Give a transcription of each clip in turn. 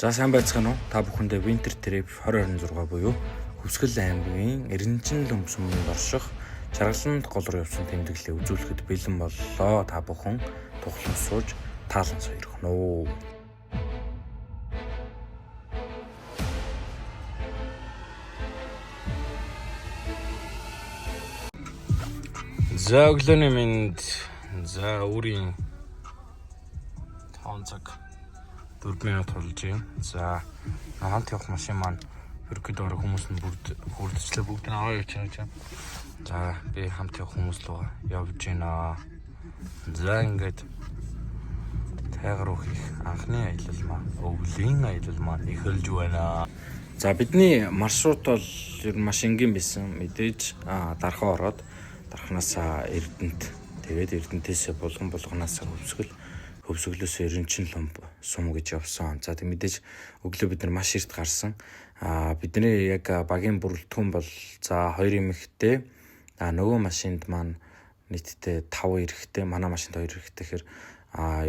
За сайн байцгаана уу? Та бүхэндээ Winter Trip 2026 буюу Хөвсгөл аймгийн Эрдэнэчин Лөмсөмөнд орших Чаргаланд гол руу явсан тэмдэглэлээ үзүүлэхэд бэлэн боллоо. Та бүхэн тухлан сууж таалан сойрох нь. За өглөөний минь за үрийн 5 цаг 4 минут болж байна. За хамт явах машин маань ерөөд орох хүмүүс нь бүрдчлээ бүгд нь аваа явж байгаа. За би хамт явах хүмүүс руу явж байна. За ингээд тайгар ухих анхны аялал маань өвлийн аялал маань эхэлж байна. За бидний маршрут бол ер нь маш энгийн байсан. Мэдээж дарахаа ороод дарахнасаа Эрдэнэт тэгээд Эрдэнэтээс булганаас Хөвсгөлөөс Эрдэнэчин Лөмсөм гэж явсан. За тэг мэдээж өглөө бид нар маш эрт гарсан. Бидний яг багийн бүрэлдэхүүн бол за 2 эмэгтэй нөгөө машинд маань нийтдээ 5 эрэхтэй, манай машинд 2 эрэхтэй гэхээр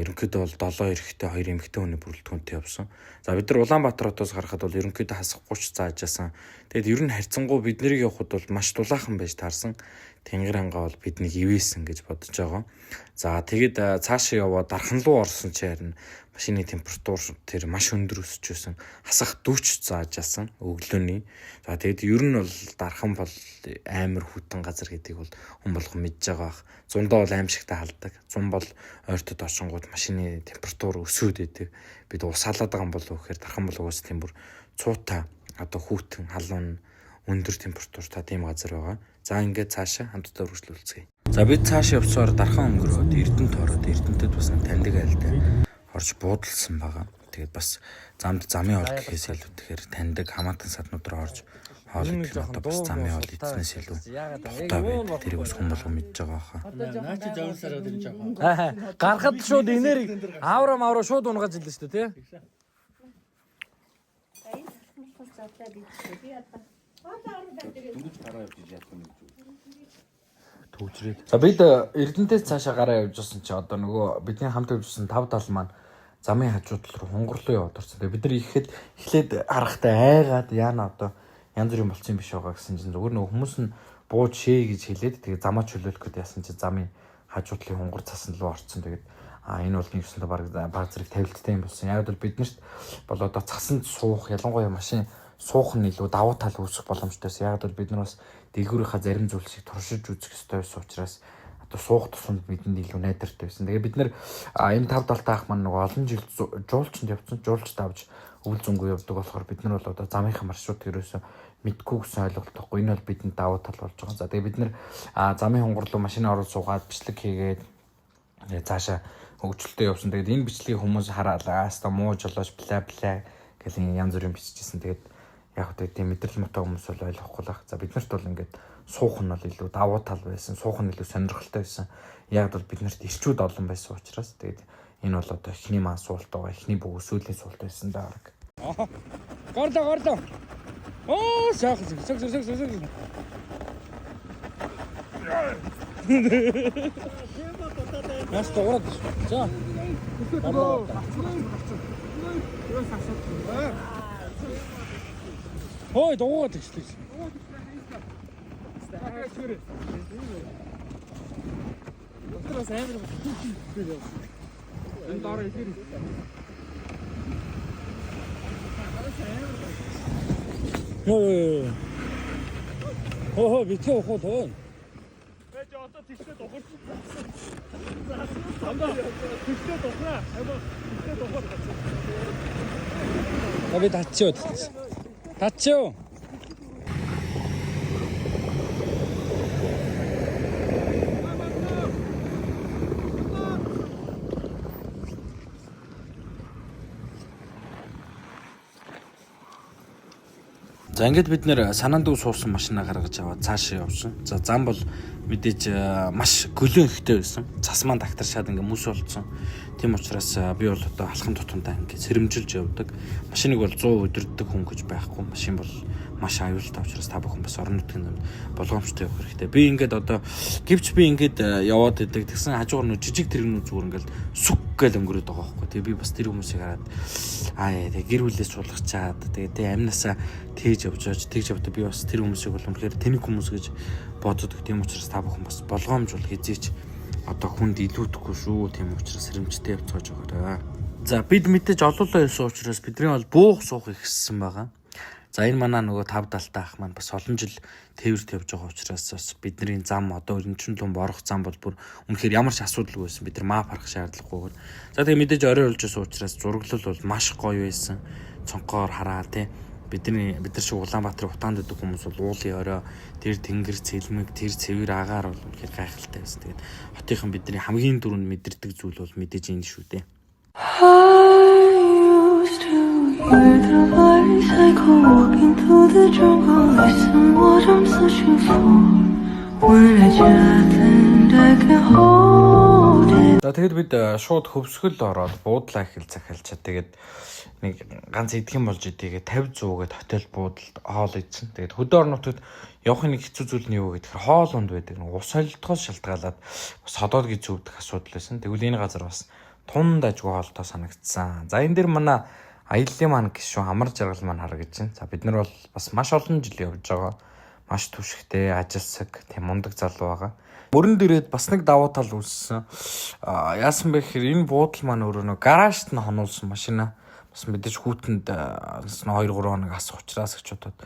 ерөнхийдөө бол 7 эрэхтэй 2 эмэгтэй хүний бүрэлдэхүүнтэй явсан. За бид нар Улаанбаатароос гарахад бол ерөнхийдөө хасах 30 заажсан. Тэгэд ер нь харьцангуй биднийг явахд бол маш дулаахан байж таарсан. Тэнгэр ангаа бол биднийг ивээсэн гэж бодож байгаа. За тэгэд цаашаа яваад дархан руу орсон чи харин машины температур тэр маш өндөр өсөж байсан. Хасах 40 заажсан өглөөний. За тэгэд ер нь бол дархан бол амар хүйтэн газар гэдгийг бол хүн болгон мэдж байгаа бах. 100-аа бол аимшигтай халдаг. 100 бол ойртод очингууд машины температур өсөөд идэг. Бид усаалаад байгаа юм болов гэхээр дархан бол уус тийм бүр цуута одоо хүйтэн халуун өндөр температуртай тийм газар байгаа. За ингээд цаашаа хамтдаа үргэлжлүүлцгээе. За бид цаашаа явсаар дархан өнгөрөөд Эрдэнэт ороод Эрдэнэтэд бас таньдаг айлтай орж буудалсан байгаа. Тэгээд бас замын хоол гэхээс илүү тэгэхээр таньдаг хамаатан саднууд руу орж хоол идэх нь одоо бас замын хоол идснээс илүү тухтай байдаг. Тэрийг бас хүн болгон мэдж байгаа хаа. Наач жавсараад ирж байгаа. Гарахад шууд энерги авраа шууд унгааж илээ шүү дээ, тий? Төвчрээд. За бид Эрдэнэтээс цаашаа гараа явж байсан чи одоо нөгөө бидний хамт явжсэн 5 тал маань замын хажууд руу хунгарлуу яваад орсон. Тэгээ бид нар эхлээд харахтай айгаад яана одоо янз бүрийн болцсон юм биш байгаа гэсэн чинь зүгээр нөгөө хүмүүс нь бууж шээ гэж хэлээд тэгээ замаа чөлөөлөх гээд яасан чи замын хажуудлын хунгар цасан руу орсон. Тэгээд энэ бол нэгсэндээ баг зэрэг тавилттай юм болсон. Яг бол биднэрт бол одоо цасанд суух ялангуяа машин суух нь илүү давуу тал үүсэх боломжтойс. Яг бол бид нар бас дээгүүрийнхаа зарим зүйл шиг туршиж үзэх ёстой байсан учраас одоо суух тусамд бидэнд илүү найдвартай байсан. Тэгээ бид нар энэ 5 талтай ах маань нөгөө олон жил жуулчанд явсан. Жуулчд авч өвөл зөнгөө явдаг болохоор бид нар бол одоо замынхаа маршрут ерөөсөө мэдгүй гэсэн ойлголт байхгүй. Энэ бол бидэнд давуу тал болж байгаа. За тэгээ бид нар замын хунгар руу машин ороод суугаад бичлэг хийгээд цаашаа хөгжөлтөд явсан. Тэгээд энэ бичлэгийг хүмүүс хараалаа. Аста муу жолооч бла гэх янз бүрийн бичижсэн. Тэгээд яг одоо тийм мэдрэл муутай хүмүүс бол ойлгохгүй л ах. За биднэрт бол ингээд суух нь бол илүү давуу тал байсан. Суух нь илүү сонирхолтой байсан. Яг бол биднэрт ирчүүд олон байсан учраас тэгээд энэ бол одоо эхний маань суултаа байгаа. Эхний бүгд сүүлийн суулт байсан даа. Горлоо. Оо сах. Нас тоороо. За. Ой, дуугаад тэгсэн. Доктороос амар байна. Энэ дараа ихэр. Оо, битээ ухоо. Бэж одоо тэгшээ дохорсон. Андаа тэгшээ дохраа. Тэгшээ дохор. Abi Тачоо. За ингээд бид нэр санаанд дүү суусан машинаа гаргаж аваад цаашаа явсан. За зам бол мэдээж маш гөлөн ихтэй байсан. Цас маань дагтаршаад ингээд мүс болцсон. Тийм учраас би бол одоо алхам тутамдаа ингээд сэрэмжилж явдаг. Машиныг бол 100 өдөрддөг хүн гэж байхгүй. Машин бол маш аюултай учраас та бүхэн бас орон нутгийн замд болгоомжтой явах хэрэгтэй. Би ингээд одоо гэвч би ингээд яваад идэг. Тэгсэн хажуугаар нь жижиг тэрэгнүүд зүгээр ингээд сүг гээл өнгөрөөд байгаа байхгүй. Тэгээ би бас тэр хүмүүсийг хараад тэгээ гэр бүлээс суулгачаад тэгээ амнасаа тэгж явдаг. Би бас тэр хүмүүсийг бол үнэхээр тэнэг хүмүүс гэж боддог. Тийм учраас та бүхэн бас болгоомж бол хизээч одоо хүнд илүүдэхгүй шүү. Тийм учраас сэрэмжтэй явцгааж байгаарай. За бид мэдээж олоолаа явсан учраас бидний бол буух суух ихссэн байгаа. За энэ манай нөгөө 5 далтай ах маань бас олон жил тээвэрт явж байгаа учраас бас бидний зам одоо өрнчнлөн борох зам бол бүр үнэхээр ямар ч асуудалгүй байсан. Бид нар мап харах шаардлагагүйгээр. За тэгээ мэдээж орой болж байсан учраас зураглал бол маш гоё байсан. Цонхоор хараа тий. Бид нар шиг Улаанбаатарын утаанд идэх хүмүүс бол уулын орой тэр тэнгэр цэлмэг тэр цэвэр агаар бол үнэхээр гайхалтай байсан. Тэгээд хотынхан бидний хамгийн түрүүнд мэдэрдэг зүйл бол мэдээж энэ шүү дээ. Hear the voice echo walking through the jungle. Listen what I'm searching for. When I chat and I can hold it. Тэгээд бид шууд хөвсгөл ороод буудлаа ихэл захиалчаа. Тэгээд нэг ганц идэх юм болж идэгээ 50 100 гээд хотел буудалд хоол идсэн. Тэгээд хөдөө орнуудад явахын нэг хэцүү зүйл нь юу гэхээр хоол унд байдаг. Ус солилдгоос шалтгаалаад бас ходоод гэж зөвдөх асуудал байсан. Тэгвэл энэ газар бас тунд ажгүй хоолтой санагдсан. За энэ дэр манай аяллаа маань гişүн амар жаргал маань харагдаж байна. За бид нар бол бас маш олон жил явж байгаа. Маш түвшигтэй, ажилсаг, тийм мундаг залуу байгаа. Мөрөн дээрээ бас нэг давуу тал үүссэн. Яасан бэ гэхээр энэ буудал маань өөрөө нэг гаражт нь хонуулсан машина. Бас мэдээж хүүтэнд 2 3 хоног асах учраас гэж бодоод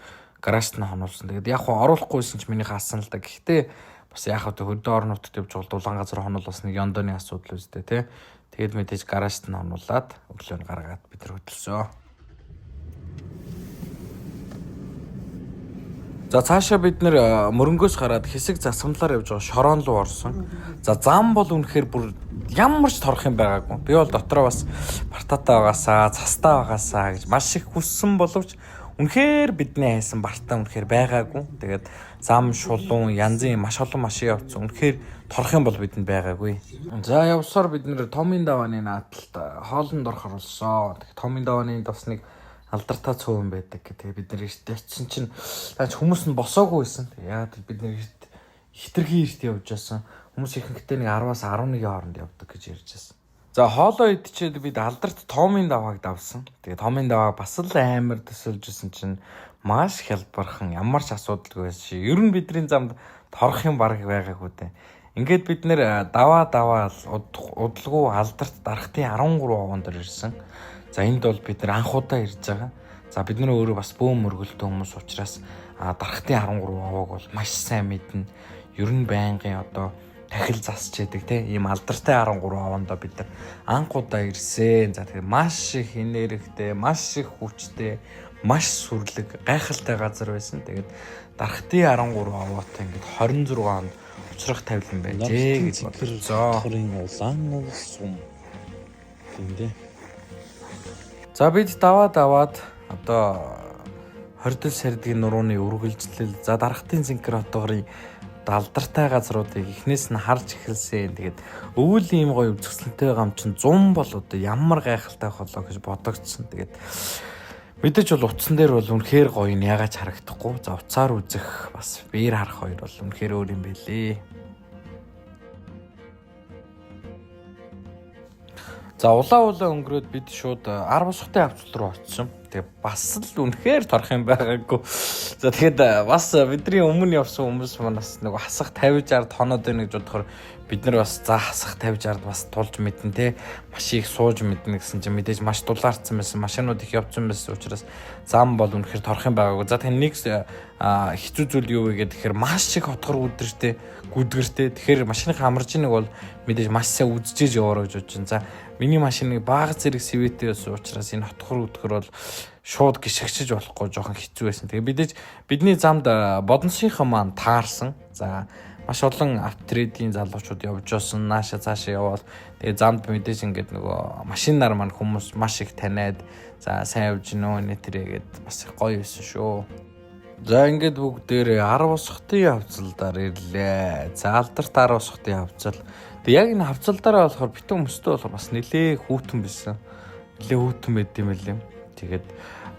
гаражт нь хонуулсан. Тэгээд яг хоо оруулахгүйсэн ч миний хаасан л да. Гэхдээ бас яг хөө хөдөө орнуудад явж бол дулаан газар хонол бас нэг ёндоны асуудал үстэй тий. Тэгээд мэдээж гаражт нь хонуулаад өглөө нь гаргаад бид нар хөдөлсөө. За цаашаа бид нэр мөрөнгөөс гараад хэсэг засамлаар явж байгаа шорон руу орсон. За зам бол үнэхээр бүр ямар ч торох юм байгаагүй. Би бол дотроо бас бартаатай байгаасаа, цастай байгаасаа гэж маш их хүссэн боловч үнэхээр бидний хайсан бартаа үнэхээр байгаагүй. Тэгээд зам шулуун янзын маш олон машин явцсан. Үнэхээр торох юм бол бидэнд байгаагүй. За явсаар бид нэр Томын давааны наадталд хоолнд орохор болсон. Тэгээд Томын давааны бас нэг алдартай цөөн байдаг гэх. Бид нэр ирт очсон чинь хүмүүс нь босоогүй байсан. Яагаад бид нэр хитрхи ирт явж байсан. Хүмүүс ихэнхдээ нэг 10-аас 11-ийн хооронд явдаг гэж ярьж байсан. За хоолоо идчихэд бид алдарт Томын давааг давсан. Тэгээ Томын даваа бас л амар төсөлжсэн чинь маш хялбархан ямар ч асуудалгүй байсан ши. Ер нь бидний замд торох юм баг байгаагүй дээ. Ингээд бид нэр даваа удалгүй алдарт дарахтын 13 овон дээр ирсэн. За энд бол бид нар анх удаа ирж байгаа. За бид нар өөрөө бас бөөм мөргөлтөө хүмүүс учраас дарахтын 13 овоог бол маш сайн мэднэ. Ер нь байнгын одоо тахил засч яадаг тийм ийм алдартай 13 овондоо бид нар анх удаа ирсэн. За тэгэхээр маш их энергитэй, маш их хүчтэй, маш сүрлэг, гайхалтай газар байсан. Тэгээд дарахтын 13 овоотой ингээд 26 онд уцрах тавилан байжээ гэж бодлоо. Хөрийн улаан сум гэмдэ. За бид даваад одоо 20 сардгийн нурууны үргэлжлэл за дарахтын Зинкер хотоорын алдартай газруудыг эхнээс нь харж эхэлсэн. Тэгээд өвөл ийм гоё үзэсгэлэнтэй байгаа юм чинь 100 бол одоо ямар гайхалтай холоо гэж бодогдсон. Тэгээд мэдээж бол утсан дээр бол үнэхээр гоё нь ягаад харагдахгүй. За уцаар үзэх бас биер харах хоёр бол үнэхээр өөр юм байлээ. За улаан өнгөрөөд бид шууд 10 босхтой авцал руу очсон. Тэгээ бас л үнэхээр торох юм байгаагүй. За тэгэхэд бас бидний өмнө явсан хүмүүс манаас нэг хасах 50 60 тоноод байна гэж бодохоор бид нар бас за хасах 50 60 бас тулж мэднэ те. Маш их сууж мэднэ гэсэн чинь мэдээж маш дулаарцсан байсан. Машинууд их явцсан байсан учраас зам бол үнэхээр торох юм байгаагүй. За тэгэхээр нэг хэцүү зүйл юу вэ гэхээр маш их хотгор үдэртэй гүдгэртэй. Тэгэхээр машины хамаржиныг бол мэдээж маш сайн үдчихэж яваараа гэж бодож байна. За миний машиныг бага зэрэг сэвэтэй байсан учраас энэ хотгор үдгэр бол шууд гიშгчиж болохгүй жоохон хэцүү байсан. Тэгээ мэдээж бидний замд бодонсынхан маань таарсан. За маш олон авторидийн залуучууд явж байсан. Нааша цаашаа явбал тэгээ замд мэдээж ингээд нөгөө машинаар маань хүмүүс маш их таниад за сайн явж гинөө нэтрэгээд бас гоё байсан шүү. За ингээд бүгдээрээ 10 босхотын явцалдаар ирлээ. За алдарт 10 босхотын явцал. Тэг яг энэ хавцалдаараа болохоор битэн хүмүүстэй болохоор бас нэлээ хүүтэн байсан. Нэлээ хүүтэн байд юм байлээ. Тэгээд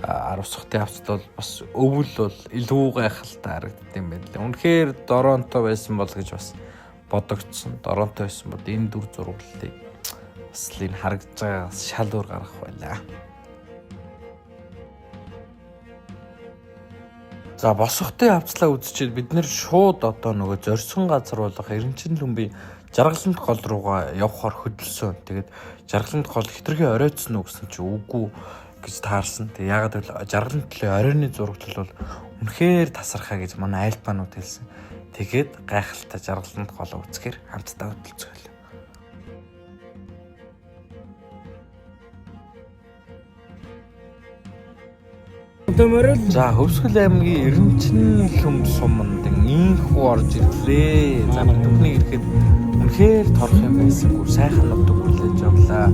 10 сухтын хавцад бол бас өвөл бол илүү гайхалтай харагддаг юм байна лээ. Үнэхээр Доронто байсан бол гэж бас бодогдсон. Доронто байсан бол энэ дүр зурглалыг бас л энэ харагдж байгаагаас шал өөр гарах байлаа. За босхотын хавцлаа үзчихэд бид нэр шууд одоо нөгөө зорьсон газар болох Эренчин Лүмбийн Жаргалант гол руугаа явхаар хөдөлсөн. Тэгээд Жаргалант гол хитрхи оройтсон уу гэсэн чи үгүй гэж таарсан. Тэгээд ягаад гэвэл Жаргалант төлөө оройны зураглал бол үнэхээр тасархаа гэж манай айлпанууд хэлсэн. Тэгээд гайхалтай Жаргалант гол үзэхээр хамтдаа хөдөлцөөл. За Хөвсгөл аймгийн Эренчин Лүмб суманд инхүү орж ирлээ. За бүхний ирэхэд үнэхээр торох юм байсангүй сайхан нутаг хүлээж авлаа.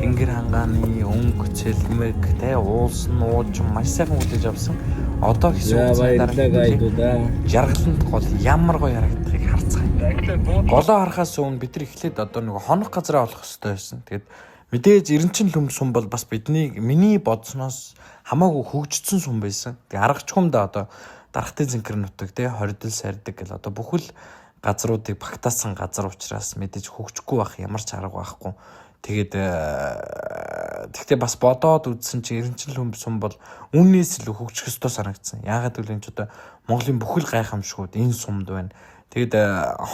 Тэнгэр хангааны өнгө цэлмэг тэ уулсан нууж маш сайхан хүлээж авсан. Одоо хэсэг баярлалаа. Жаргалант гол ямар гоё харагдахыг харцгаая. Голоо харахаас өмнө бид нар эхлээд одоо нэг хонох газараа олох хэрэгтэй байсан. Тэгээд мэдээж Эренчин Лүмб сум бол бас миний бодсноос хамаагүй хөгжсөн сум байсан. Тэгээ аргачхумдаа одоо дарахтын зинхэр нутаг те хордол сардаг гэл одоо бүхэл газруудыг багтаасан газар учраас мэдээж хөгжихгүй байх ямар ч арга байхгүй. Тэгээд тэгтээ бас бодоод үзсэн чи Эренчин Лүмб сум бол үннээс илүү хөгжих ёстой санагдсан. Яагаад гэвэл энэ ч одоо Монголын бүхэл гайхамшгууд энэ сумд байна. Тэгээд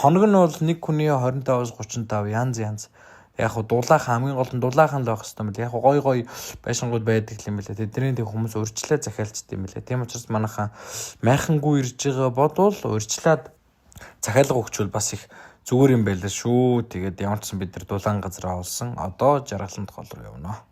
хоног нь бол нэг хүний 25-аас 35 янз яг хуу дулаахан хамгийн гол нь дулаахан л байх хэвээр юм. Яг гой байшингууд байдаг юм билээ. Тэдний тэг хүмүүс урьдчилаа захиалчд юм билээ. Тийм учраас манайхан майхангүй ирж байгаа бодвол урьдчилаад захиалга өгчвөл бас их зүгээр юм байлаа шүү. Тэгээд ямар ч сан бид нар дулаан газараа олсон. Одоо Жаргалант гол руу явна.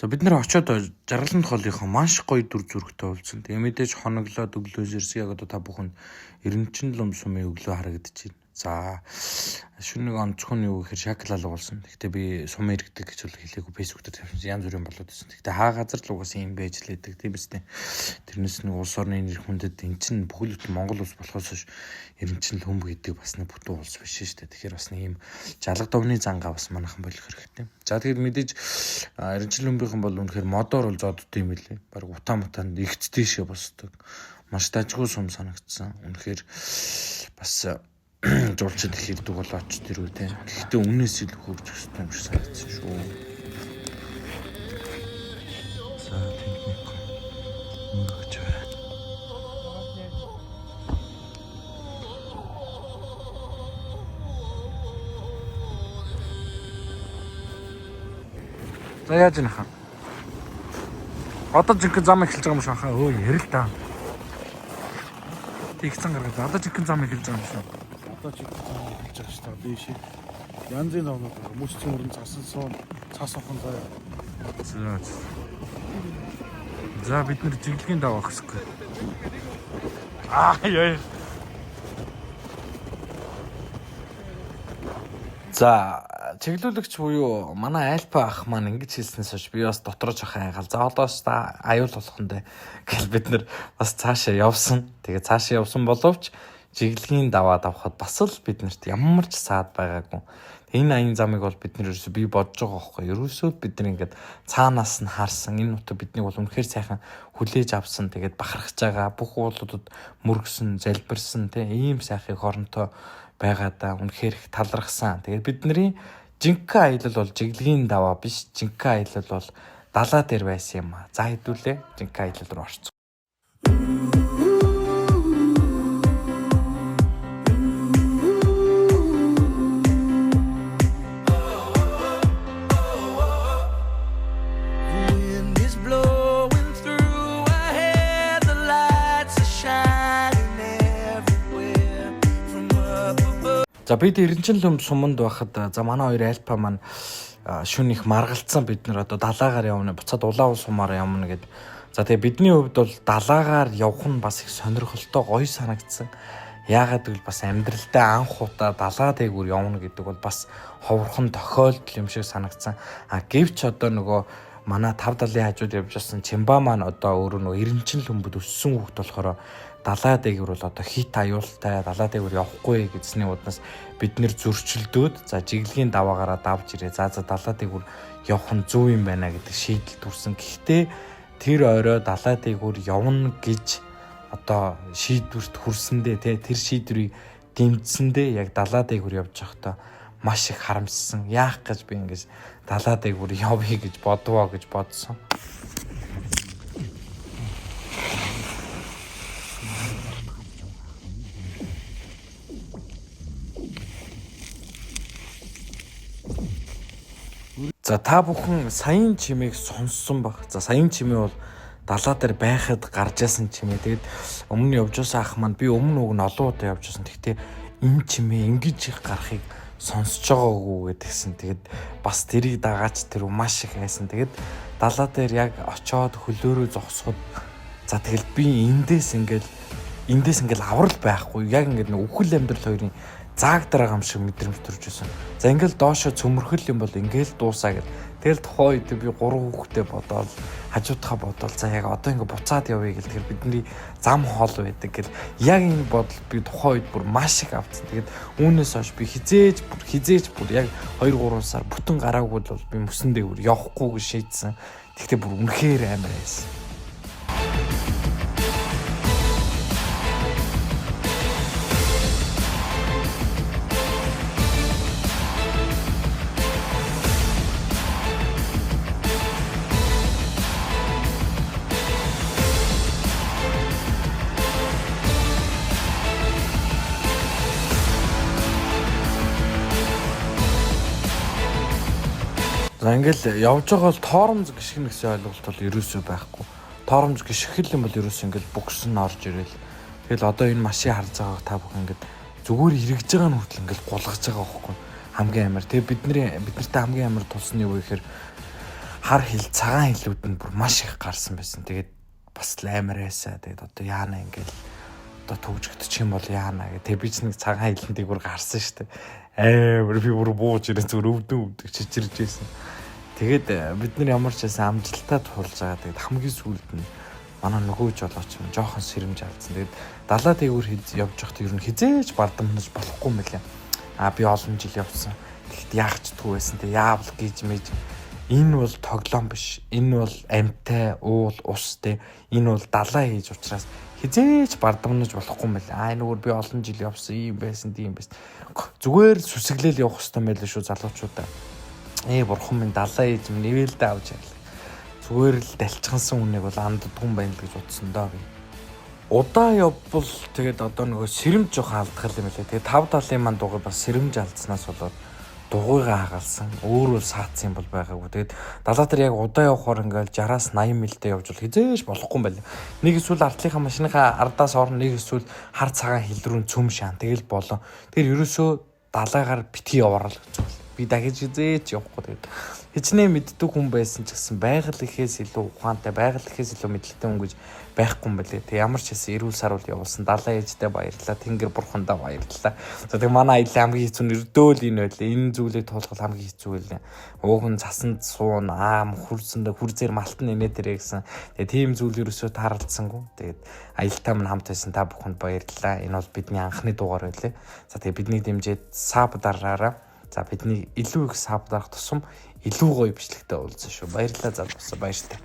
За бид нэр очиод Жаргалант голынхоо маш гоё дүр зурагтай болсон. Тэгээ мэдээж хоноглоод өглөөс ирсэн яг одоо та бүхэнд Эренчин Лүмб сумын өглөө харагдаж байна. За шөнөг онцгой нь юу гэхээр шакалал болсон. Гэхдээ би сумын иргэдэг гэж бол хэлээгүй фэйсбүүк дээр тавьсан. Янз бүрийн болоод байсан. Гэхдээ хаа газар л угаасан юм байж лээдэг тийм биз дээ. Тэрнээс нэг улс орны нэр хүндэд эн чинь бүхэл бүтэн Монгол улс болохоос хойш Эренчин Лүмб гэдэг бас нэг бүтэн улс биш шүү дээ. Тэгэхээр бас нэг юм жалга довны зангаа бас манайхан болох хэрэгтэй. За тэгээд мэдээж Эренчин Лүмбийнхэн бол үнэхээр модоор бол зодд юм билээ. Бараг утаан игц тийшээ босдог. Маш дажгүй сум санагдсан. Үнэхээр бас жуулчид их хэлдэг болооч тэр үү те. Гэхдээ үнээс илүү хөгжих ёстой юм шиг санагдсан шүү. За техник мөрөж байна. За яаж ийм хаа. Одоо жинхэнэ зам эхэлж байгаа юм шиг хаа. Өө ярил та. Тэгсэн гаргаад одоо жинхэнэ зам эхэлж байгаа юм шиг. Одоо ч хэлж байгаа шүү дээ. Дээш янзын номнууд мөс цөмөрн цасан суун цас охон заяа. За бид нэр жиглэгийн даваа гэсгүй. Яа. За чиглүүлэгч буюу манай альпа ах маань ингэж хэлснээс хойш би бас дотроо жоохон айгаал. За одоос та аюул болохондэ гэл бид нэр бас цаашаа явсан. Тэгээ цаашаа явсан боловч чиглэгийн даваа давхад бас л биднэрт ямар ч саад байгаагүй. Энэ аян замыг бол бид нэр ерөөсөө би бодож байгаа байхгүй. Ерөөсөө бид нар ингээд цаанаас нь харсан. Энэ нутаг биднийг бол үнэхээр сайхан хүлээж авсан. Тэгээд бахархаж байгаа. Бүх уулуудад мөргсөн, залбирсан тийм ийм сайхыг хоронтой байгаадаа үнэхээр их талархсан. Тэгээд бидний жинхэнэ аялал бол чиглэгийн даваа биш. Жинхэнэ аялал бол далаа дээр байсан юм аа. За хэдүүлээ жинхэнэ аялал руу орцгоо. За бид Эрдэнэчин төмд суманд байхад за манай хоёр альпа маань шөнө их маргалцсан бид нар одоо далаагаар явна буцаад улаан сумаар явна гэд. За тэгээ бидний хувьд бол далаагаар явах нь бас их сонирхолтой гоё санагдсан. Яагаад гэвэл бас амьдралдаа анх удаа далаа дээгүүр явна гэдэг бол бас ховорхон тохиолдол юм шиг санагдсан. Гэвч одоо нөгөө манай 5 далын хажууд явж байсан Чимба маань одоо өөрөө нөгөө Эрдэнэчин төмбөд өссөн хүүхд болохоор далаа дээгүүр бол одоо хит аюултай далаа дээгүүр явахгүй гэсний удаас бид нэр зөрчилдөөд за жиглэгийн даваагаараа давж ирээ. За далаа дээгүүр явах нь зөв юм байна гэдэг шийдэл төрсэн. Гэхдээ тэр орой далаа дээгүүр явна гэж одоо шийдвэрт хүрсэндээ тэр шийдвэрийг дэмжсэндээ яг далаа дээгүүр явж байхдаа маш их харамссан. Яах гэж би ингэж далаа дээгүүр явъя гэж бодвоо гэж бодсон. За та бүхэн саяын чимээг сонссон баг. За саяын чимээ бол далаа дээр байхад гарч ясан чимээ. Тэгээд өмнө явж байсан ах маань би өмнө уг нь олон удаа явж байсан. Гэхдээ энэ чимээ ингэж их гарахыг сонсож байгаагүй гэдгсэн. Тэгээд бас тэрийг дагаач тэр маш их хайсан. Тэгээд далаа дээр яг очоод хөлөөрөө зогсоход за тэгэл би эндээс ингээл аврал байхгүй. Яг ингээд нэг үхэл амьдрал хоёрын зааг дараа гам шиг мэдрэмж төрж байсан. За ингээл доошо цөмөрхөл юм бол ингээл дуусаа гэл. Тэгэл тухайн үед би 3 хүүхдээ бодоол хажуудахаа бодоол за яг одоо ингээ буцаад явъя гэл. Тэр бидний зам хоол байдаг гэл. Яг энэ бодол би тухайн үед бүр маш их авцсан. Тэгээд үүнээс хойш би хизээж бүр яг 2-3 сар бүтэн гараагүй бол би мөсөн дээгүүр явахгүй гэж шийдсэн. Тэгтээ бүр үнэхээр амар байсан. За ингээл явж байгаа бол торомж гიშгэн гэсэн ойлголт бол ерөөсөө байхгүй. Торомж гიშгэл юм бол ерөөсөө ингээл бүгсэн орж ирэл. Тэгэл одоо энэ машин харж байгааг та бүхэн ингээд зүгээр эргэж байгаа нь хүртэл ингээл гулгаж байгаа байхгүй. Хамгийн амар. Тэгээ биднэртэй хамгийн амар тулсны юу гэхээр хар хил цагаан хилүүд нь бүр маш их гарсан байсан. Тэгээд бас амар байсаа. Тэгээд одоо яана ингээл одоо төгжөгдөж юм бол яана гэх. Тэгээ би ч нэг цагаан хилэндийг бүр гарсан шүү дээ. Амар би бүр бууж ирэн зүгээр өвдөв чичирж байсан. Тэгээд бид нар ямар ч байсан амжилтаа туулж байгаа. Тэгээд хамгийн сүүлд нь манай нөгөө жолооч юм жоохон сэрэмж алдсан. Тэгээд далаа дээгүүр явж байхдаа ер нь хизээж бардамнаж болохгүй мэлээ. Би олон жил явсан. Тэгэхэд яах ч түү байсан. Тэг яавал гэж мэж энэ бол тоглоом биш. Энэ бол амьтай уул ус те. Энэ бол далаа хийж учраас хизээж бардамнаж болохгүй мэлээ. Нөгөө би олон жил явсан ийм байсан тийм байсан. Зүгээр сүсэглэл явах хэрэгтэй мэлээ шүү залуучуудаа. Бурхан минь далаа хийж нэвэлдэ авч яглаа. Зүгээр л далчгансан хүнийг бол анддгүй байна л гэж утсан доо би. Удаа явбал тэгээд одоо нөгөө сэрэмж жоохон алдгал юм лээ. Тэгээд 5 талын маань дугуй бас сэрэмж алдснаас болоод дугуйгаа хагалсан. Өөрөө саацсан бол байгаагүй. Тэгээд далаа дээр яг удаа явахаар ингээл 60-аас 80 милдээ явж бол хизээж болохгүй юм байна. Нэг эсвэл ардлынхаа машиныхаа ардаас орно, нэг эсвэл хар цагаан хил рүү цөм шаан тэгэл болоо. Тэр ерөөсөө далаагаар битгий яваарал гэж байна. Би дахиж хизээж явахгүй. Тэгээд хичнээн мэддэг хүн байсан ч гэсэн байгаль ихээс илүү ухаантай, байгаль ихээс илүү мэдлэгтэй хүн гэж байхгүй юм байлээ. Тэг ямар ч хэсэг эрүүл саруул явуулсан далаа ээжтэй баярлалаа. Тэнгэр бурхандаа баярлалаа. За тэг манай аялал хамгийн хэцүү нэрдөөл энэ байлээ. Энэ зүйлийг туулах хамгийн хэцүү байлээ. Ууган цасанд суун аам хүрсэндээ хүрзээр малтан нэмээ дэрэ гэсэн. Тэг тийм зүйл ерөөсөө тааралцсангүй. Тэгээд аялалтаа минь хамт байсан та бүхэнд баярлалаа. Энэ бол бидний анхны дугаар байлээ. За тэг бидний дэмжиж саб дараараа. За бидний илүү их саб дарах тусам илүү гоё бичлэгтэй уулзсан шүү. Баярлалаа залуусаа баяртай.